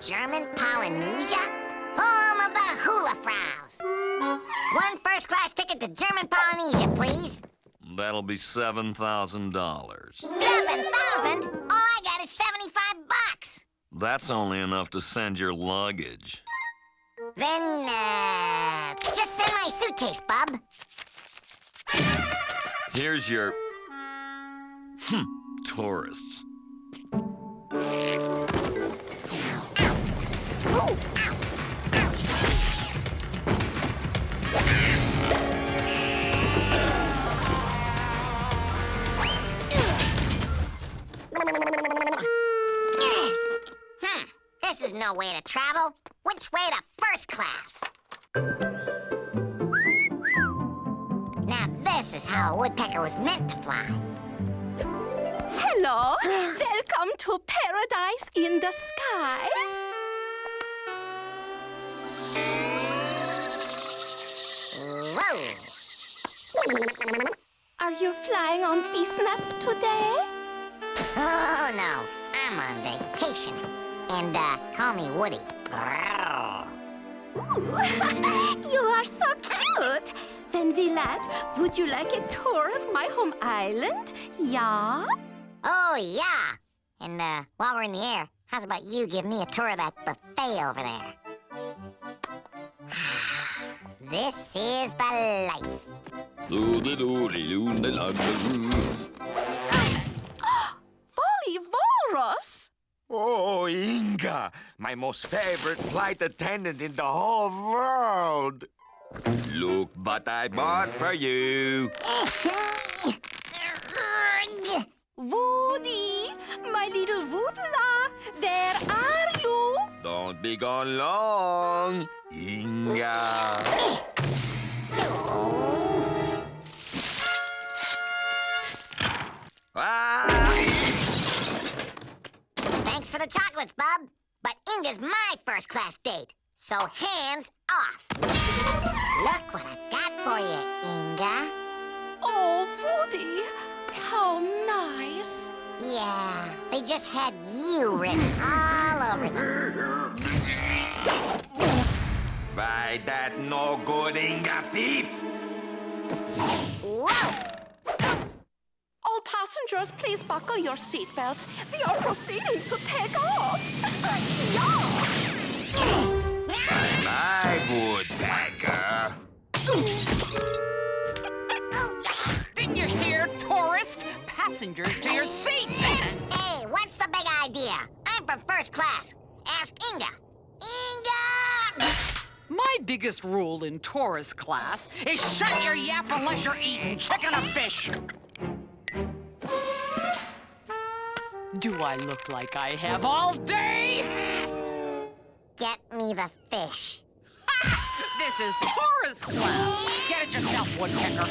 German Polynesia? Home of the hula frows. One first-class ticket to German Polynesia, please. That'll be $7,000. 7,000? All I got is 75 bucks. That's only enough to send your luggage. Then, just send my suitcase, bub. Here's your... tourists. Ooh, ow, ouch. This is no way to travel. Which way to first class? Now this is how a woodpecker was meant to fly. Hello, welcome to Paradise in the Skies. Whoa! Are you flying on business today? Oh, no. I'm on vacation. And, call me Woody. Ooh, you are so cute. When we land, would you like a tour of my home island? Yeah? Oh, yeah. And, while we're in the air, how's about you give me a tour of that buffet over there? This is the life. Folly Walrus? Oh, Inga, my most favorite flight attendant in the whole world. Look what I bought for you. Woody, my little Woodla, where are you? Don't be gone long, Inga. Thanks for the chocolates, bub. But Inga's my first-class date, so hands off. Look what I've got for you, Inga. Oh, Woody, how nice. Yeah, they just had you written all over them. Why, that no good Inga thief? Whoa! All passengers, please buckle your seatbelts. We are proceeding to take off. My woodpecker. Didn't you hear, tourist? Passengers to your seat! Hey, what's the big idea? I'm from first class. Ask Inga. Inga! My biggest rule in tourist class is shut your yap unless you're eating chicken or fish. Do I look like I have all day? Get me the fish. This is tourist class. Get it yourself, woodpecker.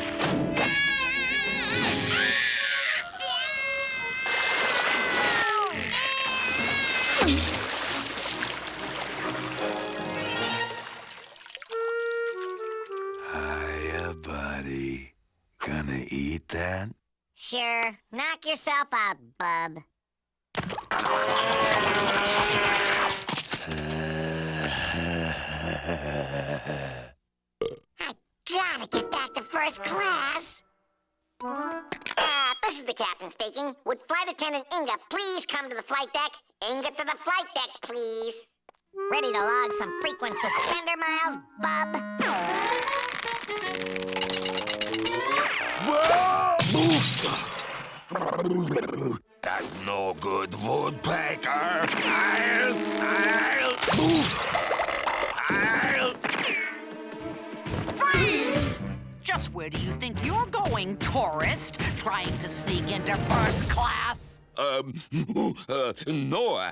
Hiya, buddy. Gonna eat that? Sure. Knock yourself out, bub. I gotta get back to first class. This is the captain speaking. Would flight attendant Inga please come to the flight deck? Inga to the flight deck, please. Ready to log some frequent suspender miles, bub? That no good woodpecker. I'll. Freeze! Just where do you think you're going, tourist? Trying to sneak into first class? No,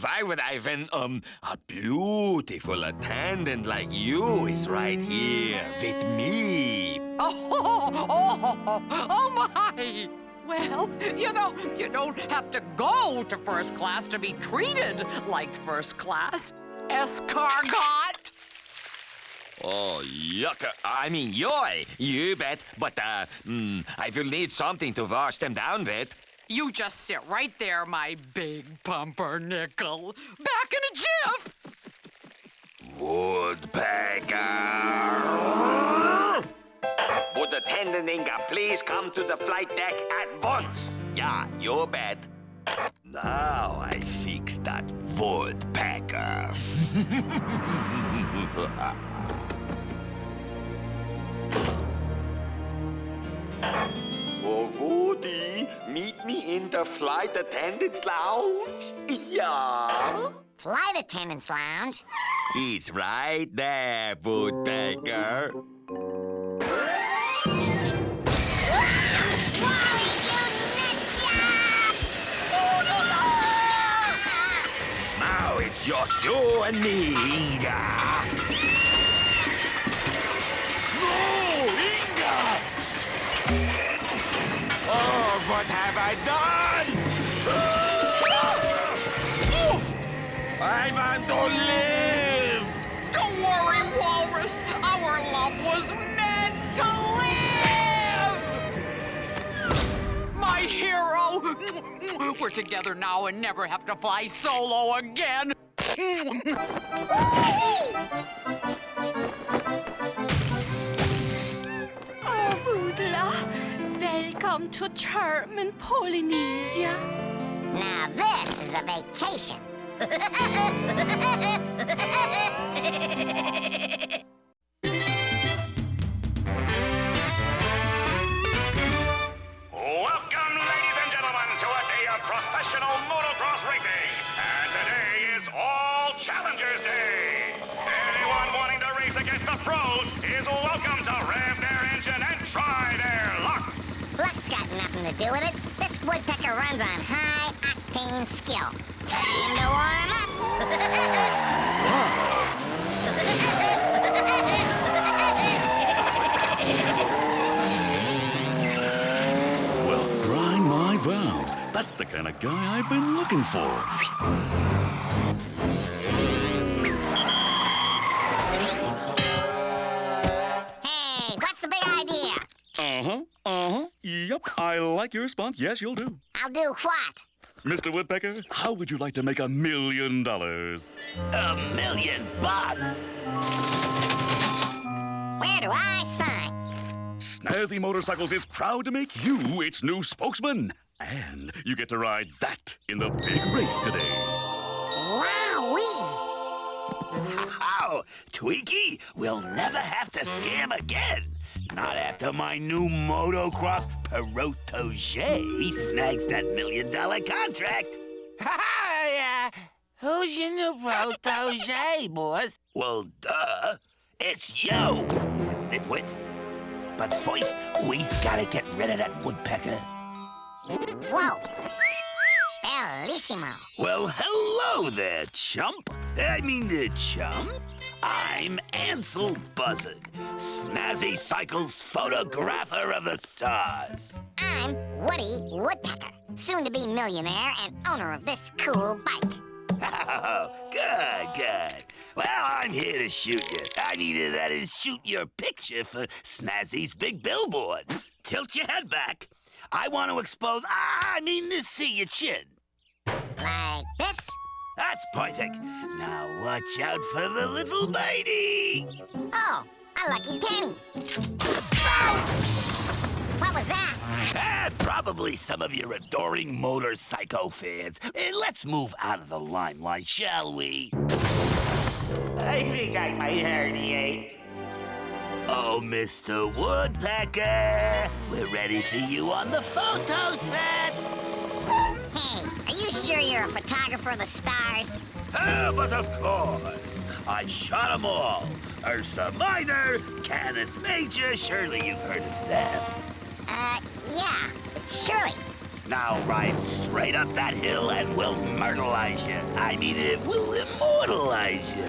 why would I when, a beautiful attendant like you is right here with me. Oh my! Well, you don't have to go to first class to be treated like first class. Escargot! Oh, yuck. I mean, yoy, you bet. But, I will need something to wash them down with. You just sit right there, my big pumpernickel. Back in a jiff. Woodpecker! Would attendant Inga please come to the flight deck at once? Yeah, you bet. Now I fix that woodpecker. Oh, Woody, meet me in the flight attendant's lounge. Yeah. Flight attendant's lounge? It's right there, Woodpecker. Now it's just you and me, Inga. No, Inga! Oh, what have I done? Oof! I want to live! Don't worry, Walrus. Our love was meant to live! My hero! We're together now and never have to fly solo again. Oh, Woodla, welcome to charming Polynesia. Now this is a vacation. Welcome, ladies and gentlemen, to a day of professional motocross racing. And today is All Challengers Day. Anyone wanting to race against the pros is welcome to rev their engine and try their luck. Luck's got nothing to do with it. This woodpecker runs on high-octane skill. Time to warm up. Well, grind my valves. That's the kind of guy I've been looking for. Hey, what's the big idea? Yep, I like your response. Yes, you'll do. I'll do what? Mr. Woodpecker, how would you like to make $1 million? $1 million bucks? Where do I sign? Snazzy Motorcycles is proud to make you its new spokesman. And you get to ride that in the big race today. Wowee! How? Tweaky, we'll never have to scam again. Not after my new motocross protege snags that $1 million contract. Hi, who's your new protege, boss? Well, duh. It's you, nitwit. But first, we've gotta get rid of that woodpecker. Whoa. Bellissimo. Well, hello there, chump. Chum. I'm Ansel Buzzard, Snazzy Cycles photographer of the stars. I'm Woody Woodpecker, soon-to-be millionaire and owner of this cool bike. Oh, good. Well, I'm here to shoot you. That is, shoot your picture for Snazzy's big billboards. Tilt your head back. I want to expose, to see your chin. Like this? That's perfect. Now watch out for the little bitey. Oh, a lucky penny. What was that? Probably some of your adoring motorcycle fans. Let's move out of the limelight, shall we? I think I might herniate. Oh, Mr. Woodpecker, we're ready for you on the photo set. Hey, are you sure you're a photographer of the stars? But of course. I shot 'em all. Ursa Minor, Canis Major, surely you've heard of them. Yeah, surely. Now ride straight up that hill and we'll myrtleize you. We'll immortalize you.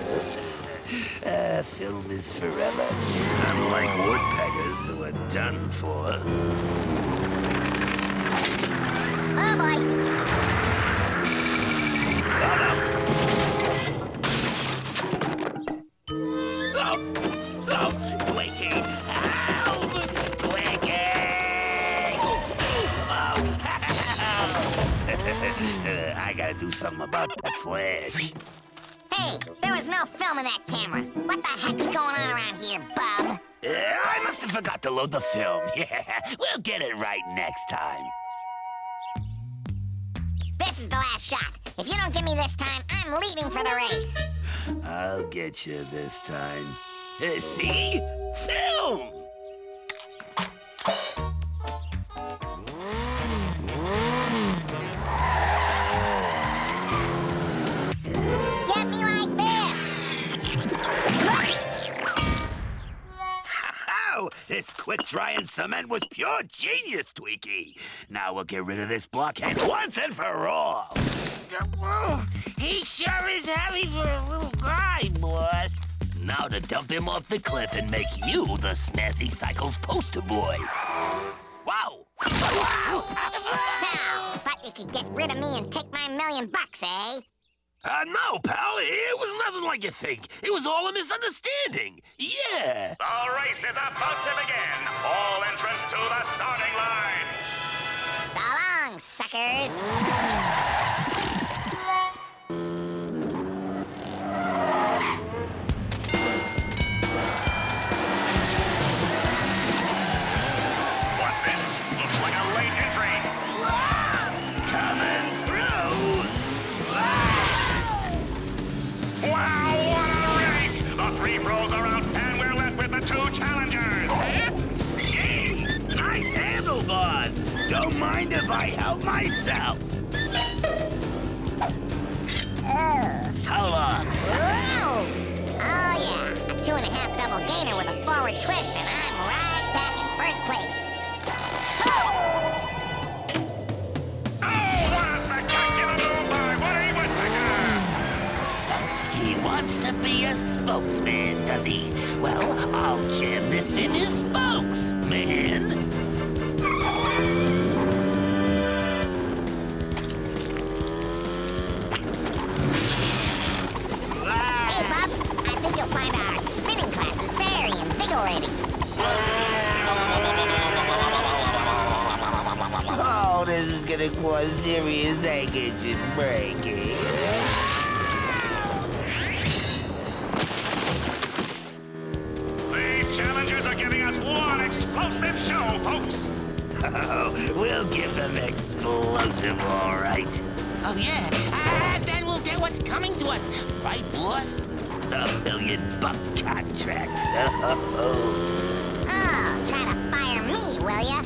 Film is forever. Unlike woodpeckers who are done for. Oh, boy. Oh, no. Oh, Twinkie! Help! Twinkie! Oh, something about that flash. Hey, there was no film in that camera. What the heck's going on around here, bub? I must have forgot to load the film. Yeah, we'll get it right next time. This is the last shot. If you don't give me this time, I'm leaving for the race. I'll get you this time. See? Film! Get me like this. Oh, this quick-drying cement was pure genius, Tweaky. Now we'll get rid of this blockhead once and for all. He sure is heavy for a little guy, boss. Now to dump him off the cliff and make you the Snazzy Cycles poster boy. Wow! Wow! So, thought you could get rid of me and take my $1 million, eh? No, pal. It was nothing like you think. It was all a misunderstanding. Yeah. The race is about to begin. All entrants to the starting line. So long, suckers. What's this? Looks like a late entry. Coming through. Wow, what a race! The 3 pros are out, and we're left with the 2 challengers. Gee, nice handlebars. Don't mind if I help myself. So long. Whoa! Oh, yeah. A 2.5 double gainer with a forward twist, and I'm right back in first place. Oh, what a spectacular move by Woody Woodpecker! So, he wants to be a spokesman, does he? Well, I'll jam this in his spokes, man. Hey, Bob. I think you'll find our spinning classes very invigorating. Oh, this is gonna cause serious engine braking. These challengers are giving us one explosive show, folks. Oh, we'll give them explosive, all right. Oh, yeah. And then we'll get what's coming to us. Right, boss? The $1 million contract. Oh, try to fire me, will ya?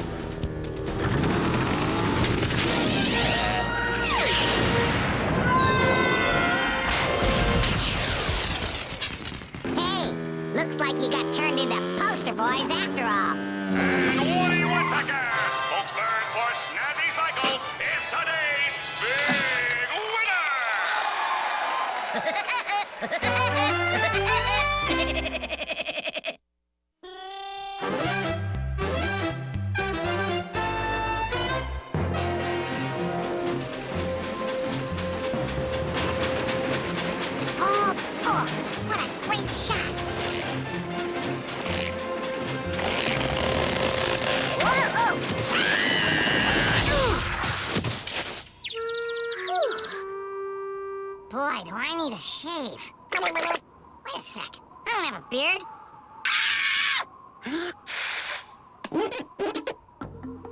Hey, looks like you got turned into poster boys after all. And Woody Woodpecker, spokesman for Snazzy Cycles, is today's big Oh, boy, what a great shot. Whoa! Boy, do I need a shave. Wait a sec. I don't have a beard.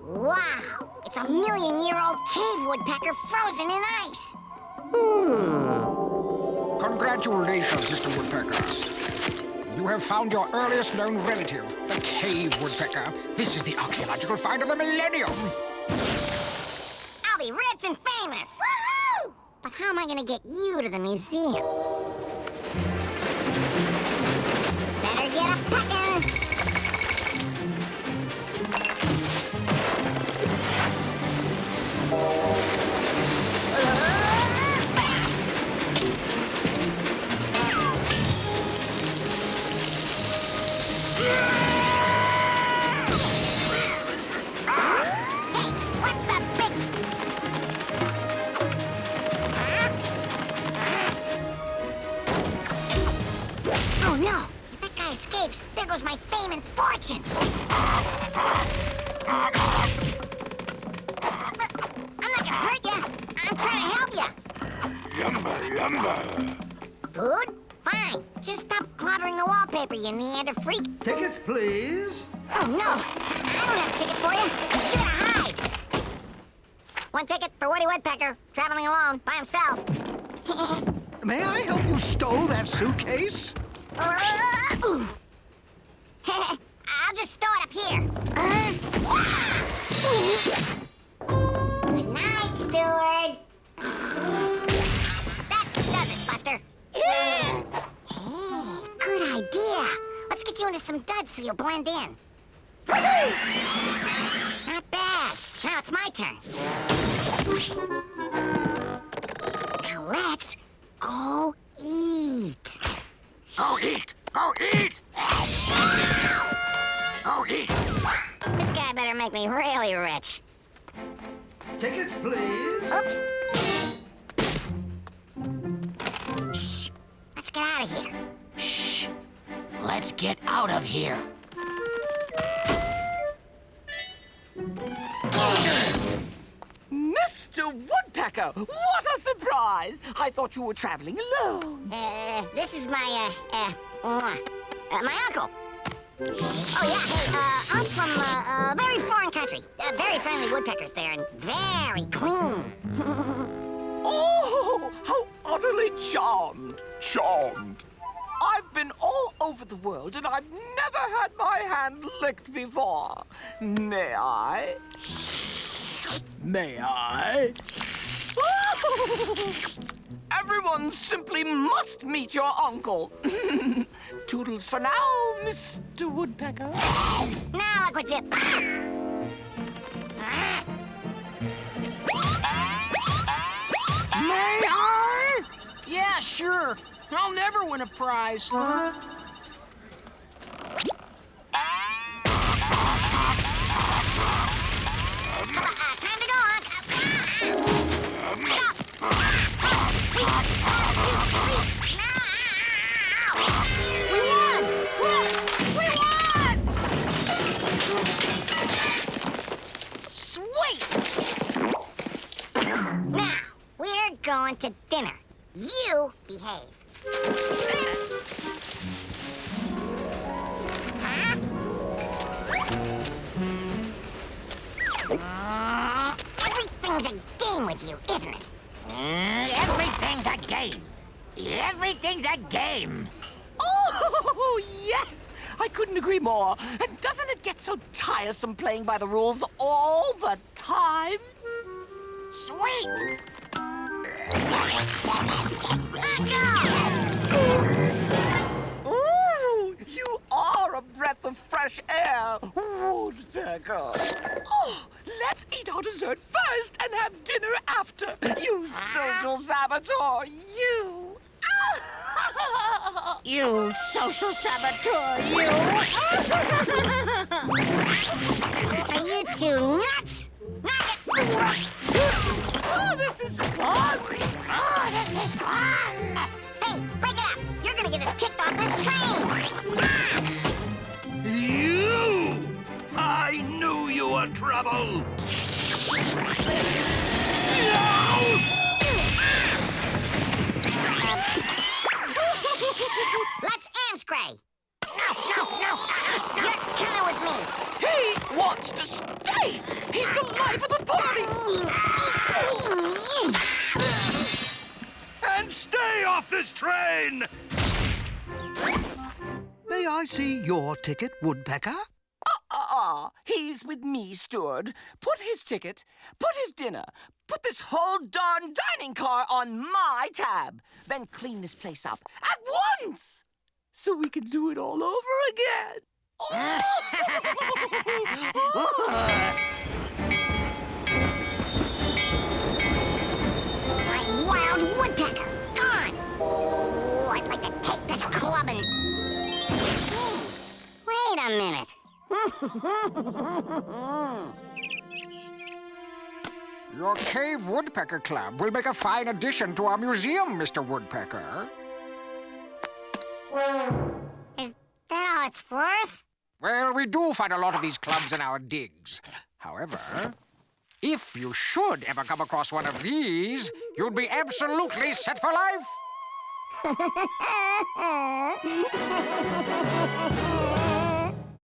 Wow! It's a 1,000,000-year-old cave woodpecker frozen in ice. Congratulations, Mr. Woodpecker. You have found your earliest known relative, the cave woodpecker. This is the archaeological find of the millennium. I'll be rich and famous. Woohoo! But how am I gonna get you to the museum? Better get a pecking. Oh no! If that guy escapes, there goes my fame and fortune! Look, I'm not gonna hurt you. I'm trying to help you. Food? Fine. Just stop clobbering the wallpaper, you Neander freak. Tickets, please. Oh, no. I don't have a ticket for you. You gotta hide. One ticket for Woody Woodpecker, traveling alone, by himself. May I help you stow that suitcase? I'll just stow it up here. Good night, steward. That does it, Buster. Hey, good idea. Let's get you into some duds so you'll blend in. Not bad. Now it's my turn. Now let's go eat. Go eat! Go eat! Go eat! This guy better make me really rich. Tickets, please. Oops. Shh. Let's get out of here. Shh. Let's get out of here. Mr. Woodpecker, what a surprise! I thought you were traveling alone. This is my uncle. Oh, yeah, hey, I'm from a very foreign country. Very friendly woodpeckers there, and very clean. Oh, how utterly charmed. Charmed. I've been all over the world, and I've never had my hand licked before. May I? May I? Everyone simply must meet your uncle. Toodles for now, Mr. Woodpecker. Now look what you... May I? Yeah, sure. I'll never win a prize. Time to go, Unc. We won! Look! We won! Sweet! Now, we're going to dinner. You behave. Huh? Everything's a game with you, isn't it? Everything's a game. Everything's a game. Oh, yes! I couldn't agree more. And doesn't it get so tiresome playing by the rules all the time? Sweet. Ooh, you are a breath of fresh air, Woodpecker. Oh, let's eat our dessert first and have dinner after. You social saboteur, you. You social saboteur, you. Are you two nuts? Knock it! Oh, this is fun. Oh, this is fun. Hey, break it up! You're gonna get us kicked off this train! You! I knew you were trouble! Let's amscray! No! You're coming with me! He wants to stay. He's the life of the party. And stay off this train! May I see your ticket, Woodpecker? He's with me, steward. Put his ticket, put his dinner, put this whole darn dining car on my tab. Then clean this place up at once so we can do it all over again. My wild woodpecker! Gone! Oh, I'd like to take this club and... Wait a minute. Your Cave Woodpecker Club will make a fine addition to our museum, Mr. Woodpecker. Is that all it's worth? Well, we do find a lot of these clubs in our digs. However, If you should ever come across one of these, you'd be absolutely set for life.